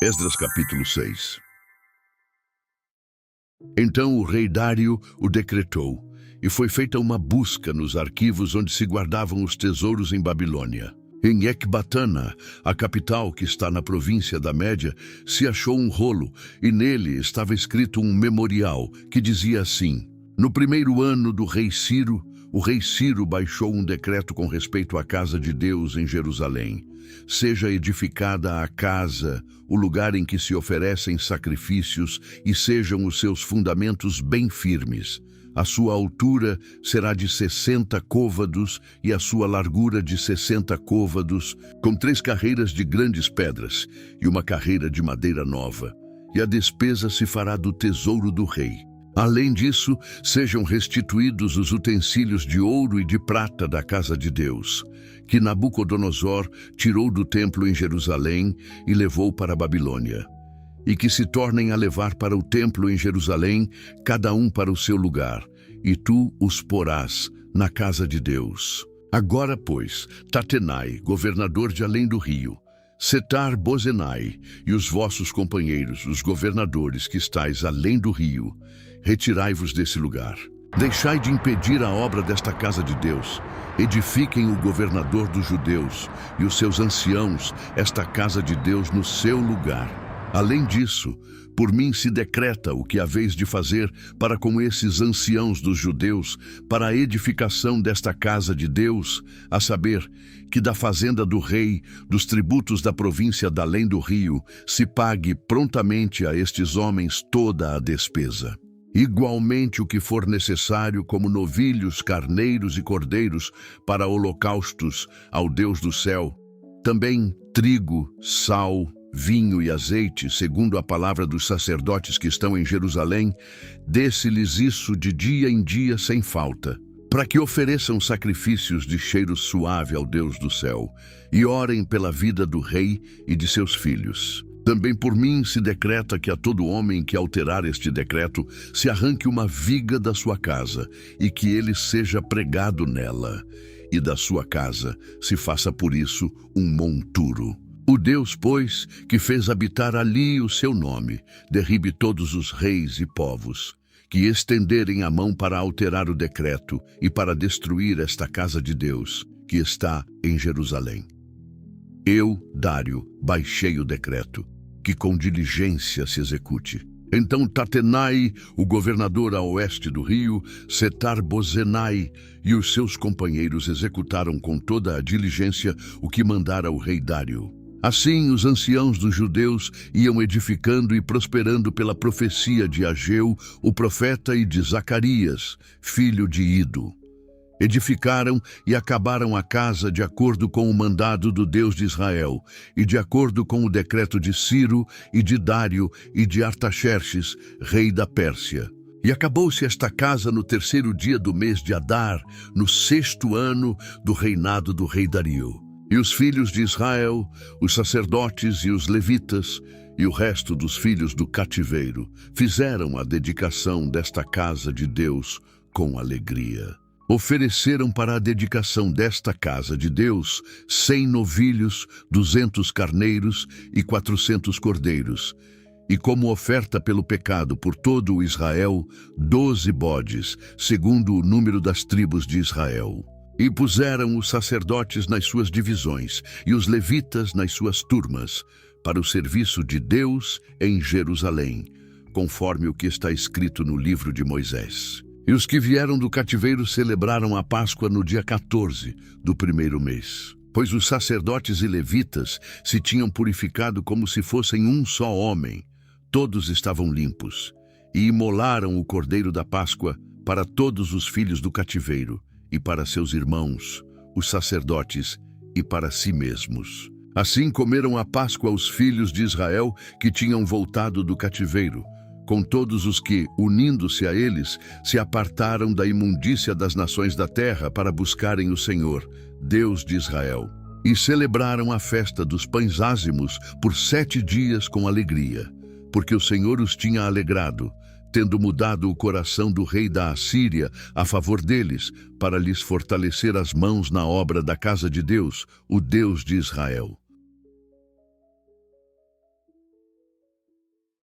Esdras capítulo 6. Então o rei Dário o decretou, e foi feita uma busca nos arquivos onde se guardavam os tesouros em Babilônia. Em Ecbatana, a capital que está na província da Média, se achou um rolo, e nele estava escrito um memorial que dizia assim: No primeiro ano do rei Ciro, o rei Ciro baixou um decreto com respeito à casa de Deus em Jerusalém. Seja edificada a casa, o lugar em que se oferecem sacrifícios, e sejam os seus fundamentos bem firmes. A sua altura será de 60 côvados e a sua largura de 60 côvados, com 3 carreiras de grandes pedras e uma carreira de madeira nova. E a despesa se fará do tesouro do rei. Além disso, sejam restituídos os utensílios de ouro e de prata da casa de Deus, que Nabucodonosor tirou do templo em Jerusalém e levou para a Babilônia, e que se tornem a levar para o templo em Jerusalém, cada um para o seu lugar, e tu os porás na casa de Deus. Agora, pois, Tatenai, governador de além do rio, Setar-Bozenai e os vossos companheiros, os governadores que estáis além do rio, retirai-vos desse lugar. Deixai de impedir a obra desta casa de Deus. Edifiquem o governador dos judeus e os seus anciãos esta casa de Deus no seu lugar. Além disso, por mim se decreta o que haveis de fazer para com esses anciãos dos judeus, para a edificação desta casa de Deus, a saber, que da fazenda do rei, dos tributos da província da além do rio, se pague prontamente a estes homens toda a despesa. Igualmente o que for necessário, como novilhos, carneiros e cordeiros, para holocaustos ao Deus do céu. Também trigo, sal, vinho e azeite, segundo a palavra dos sacerdotes que estão em Jerusalém, dê-se-lhes isso de dia em dia sem falta, para que ofereçam sacrifícios de cheiro suave ao Deus do céu, e orem pela vida do rei e de seus filhos. Também por mim se decreta que a todo homem que alterar este decreto se arranque uma viga da sua casa, e que ele seja pregado nela, e da sua casa se faça por isso um monturo. O Deus, pois, que fez habitar ali o seu nome, derribe todos os reis e povos, que estenderem a mão para alterar o decreto e para destruir esta casa de Deus, que está em Jerusalém. Eu, Dário, baixei o decreto, que com diligência se execute. Então Tatenai, o governador a oeste do rio, Setar-Bozenai e os seus companheiros executaram com toda a diligência o que mandara o rei Dário. Assim, os anciãos dos judeus iam edificando e prosperando pela profecia de Ageu, o profeta, e de Zacarias, filho de Ido. Edificaram e acabaram a casa de acordo com o mandado do Deus de Israel, e de acordo com o decreto de Ciro, e de Dário, e de Artaxerxes, rei da Pérsia. E acabou-se esta casa no 3º dia do mês de Adar, no 6º ano do reinado do rei Dario. E os filhos de Israel, os sacerdotes e os levitas, e o resto dos filhos do cativeiro, fizeram a dedicação desta casa de Deus com alegria. Ofereceram para a dedicação desta casa de Deus 100 novilhos, 200 carneiros e 400 cordeiros, e como oferta pelo pecado por todo o Israel, 12 bodes, segundo o número das tribos de Israel. E puseram os sacerdotes nas suas divisões e os levitas nas suas turmas, para o serviço de Deus em Jerusalém, conforme o que está escrito no livro de Moisés. E os que vieram do cativeiro celebraram a Páscoa no dia 14 do 1º mês, pois os sacerdotes e levitas se tinham purificado como se fossem um só homem. Todos estavam limpos, e imolaram o cordeiro da Páscoa para todos os filhos do cativeiro, e para seus irmãos, os sacerdotes, e para si mesmos. Assim comeram a Páscoa os filhos de Israel que tinham voltado do cativeiro, com todos os que, unindo-se a eles, se apartaram da imundícia das nações da terra para buscarem o Senhor, Deus de Israel. E celebraram a festa dos pães ázimos por 7 dias com alegria, porque o Senhor os tinha alegrado, tendo mudado o coração do rei da Assíria a favor deles, para lhes fortalecer as mãos na obra da casa de Deus, o Deus de Israel.